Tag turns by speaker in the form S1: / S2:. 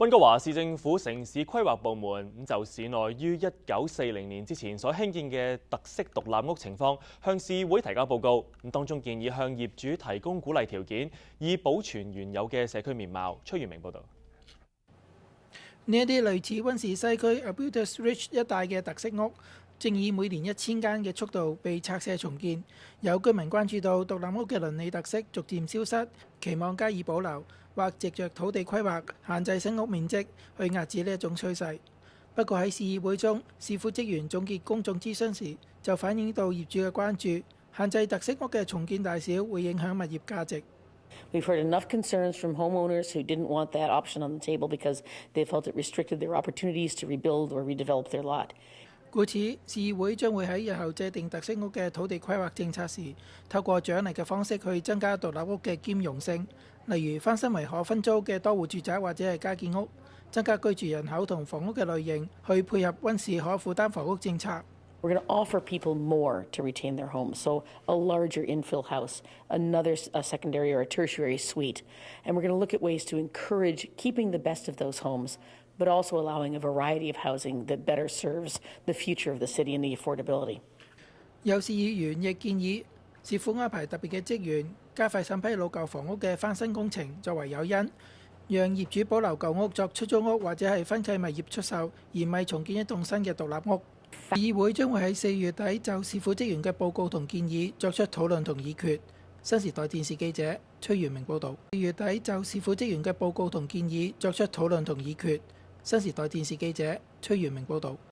S1: 溫哥華市政府城市規劃部門就市內於1940年之前所興建嘅特色獨立屋情況，向市會提交報告。當中建議向業主提供鼓勵條件，以保存原有嘅社區面貌。崔元明報導。
S2: 呢一啲類似溫市西區 Arbutus Ridge 一帶嘅特色屋，正以每年1000間嘅速度被拆卸重建。有居民關注到獨立屋嘅鄰里特色逐漸消失，期望加以保留，或藉着土地規劃限制新屋面積，去壓止呢一種趨勢。不過喺市議會中，市府職員總結公眾諮詢時，就反映到業主嘅關注，限制特色屋嘅重建大小會影響物業價值。
S3: We've heard enough concerns from homeowners who didn't want that option on the table because they felt it restricted their opportunities to rebuild or redevelop their lot.
S2: 故此，市議會將會喺日後制定特色屋嘅土地規劃政策時，透過獎勵嘅方式去增加獨立屋嘅兼容性，例如翻新為可分租嘅多戶住宅或者係加建屋，增加居住人口同房屋嘅類型，去配合溫市可負擔房屋政策。
S3: We're going to offer people more to retain their homes, so a larger infill house, another secondary or a tertiary suite. And we're going to look at ways to encourage keeping the best of those homes, but also allowing a variety of housing that better serves the future of the city and the affordability.
S2: 有市議員亦建議，市府安排特別嘅職員加快審批老舊房屋嘅翻新工程，作為誘因，讓業主保留舊屋作出租屋或者係分契物業出售，而唔係重建一棟新嘅獨立屋。議會將會喺4月底就市府職員嘅報告同建議作出討論同議決。新時代電視記者崔元明報導。4月底就市府職員嘅報告同建議作出討論同議決。新時代電視記者崔元明報導。